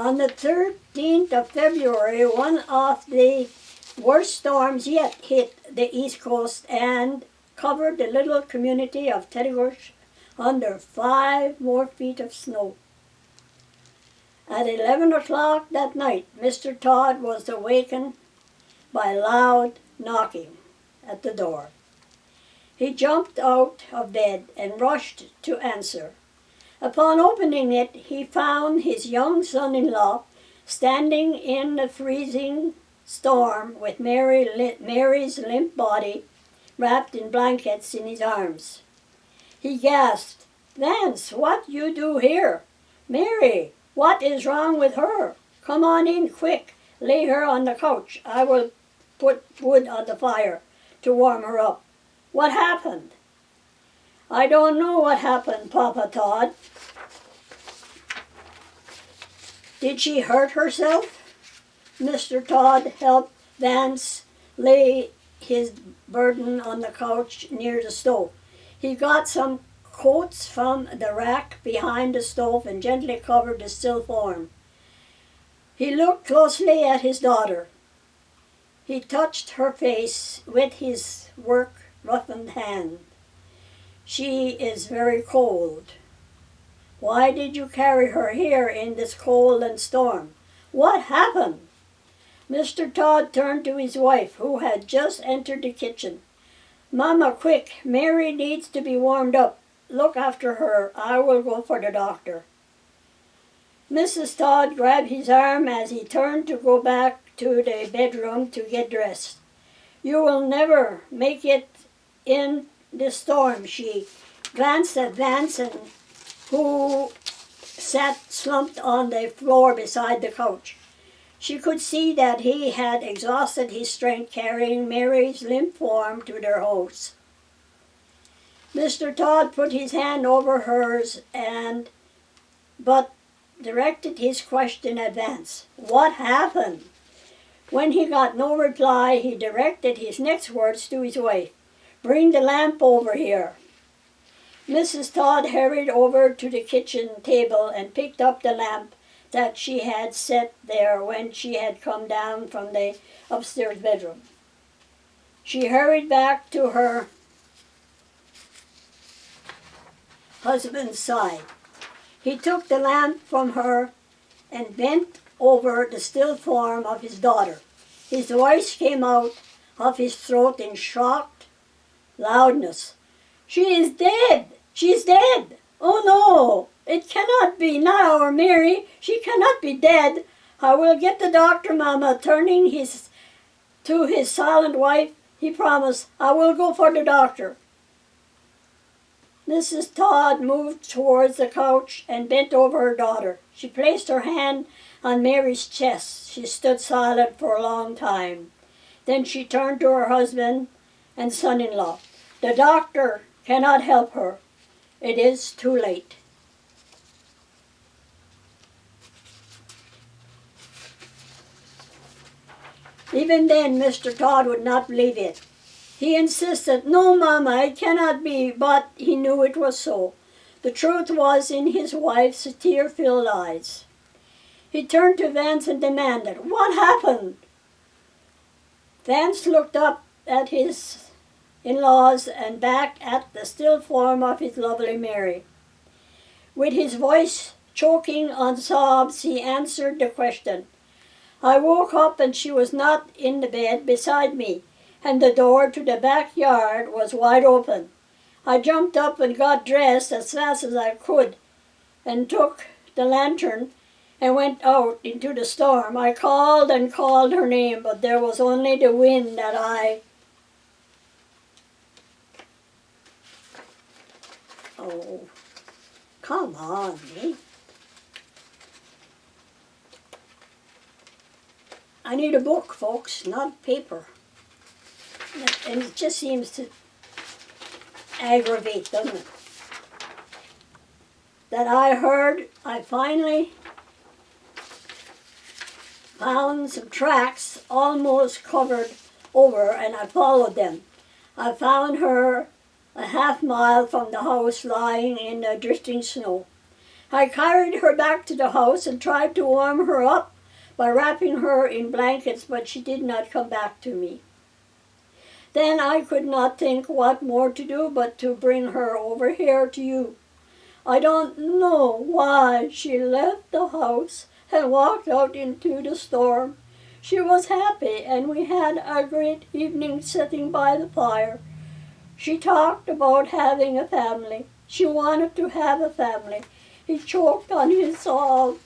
On the 13th of February, one of the worst storms yet hit the East Coast and covered the little community of Teddigosh under 5 more feet of snow. At 11 o'clock that night, Mr. Todd was awakened by loud knocking at the door. He jumped out of bed and rushed to answer. Upon opening it, he found his young son-in-law standing in the freezing storm with Mary's limp body wrapped in blankets in his arms. He gasped, "Vance, what you do here? Mary, what is wrong with her? Come on in, quick. Lay her on the couch. I will put wood on the fire to warm her up. What happened?" "I don't know what happened, Papa Todd." "Did she hurt herself?" Mr. Todd helped Vance lay his burden on the couch near the stove. He got some coats from the rack behind the stove and gently covered the still form. He looked closely at his daughter. He touched her face with his work-roughened hand. "She is very cold. Why did you carry her here in this cold and storm? What happened?" Mr. Todd turned to his wife, who had just entered the kitchen. "Mama, quick, Mary needs to be warmed up. Look after her. I will go for the doctor." Mrs. Todd grabbed his arm as he turned to go back to the bedroom to get dressed. "You will never make it in this storm," she glanced at Vance, who sat slumped on the floor beside the couch. She could see that he had exhausted his strength carrying Mary's limp form to their house. Mr. Todd put his hand over hers but directed his question at Vance. "What happened?" When he got no reply, he directed his next words to his wife. "Bring the lamp over here." Mrs. Todd hurried over to the kitchen table and picked up the lamp that she had set there when she had come down from the upstairs bedroom. She hurried back to her husband's side. He took the lamp from her and bent over the still form of his daughter. His voice came out of his throat in shocked loudness. "She is dead! She is dead! Oh no! It cannot be! Not our Mary! She cannot be dead! I will get the doctor, Mama." Turning to his silent wife, he promised, "I will go for the doctor." Mrs. Todd moved towards the couch and bent over her daughter. She placed her hand on Mary's chest. She stood silent for a long time. Then she turned to her husband and son-in-law. "The doctor cannot help her. It is too late." Even then, Mr. Todd would not believe it. He insisted, "No, Mama, it cannot be," but he knew it was so. The truth was in his wife's tear-filled eyes. He turned to Vance and demanded, "What happened?" Vance looked up at his in-laws and back at the still form of his lovely Mary. With his voice choking on sobs, he answered the question. "I woke up and she was not in the bed beside me, and the door to the backyard was wide open. I jumped up and got dressed as fast as I could and took the lantern and went out into the storm. I called and called her name, but there was only the wind that I..." Oh, come on, me. I need a book, folks, not paper. And it just seems to aggravate, doesn't it? That I finally found some tracks almost covered over, and I followed them. I found her a half mile from the house lying in the drifting snow. I carried her back to the house and tried to warm her up by wrapping her in blankets, but she did not come back to me. Then I could not think what more to do but to bring her over here to you. I don't know why she left the house and walked out into the storm. She was happy, and we had a great evening sitting by the fire. She talked about having a family. She wanted to have a family. He choked on his salt.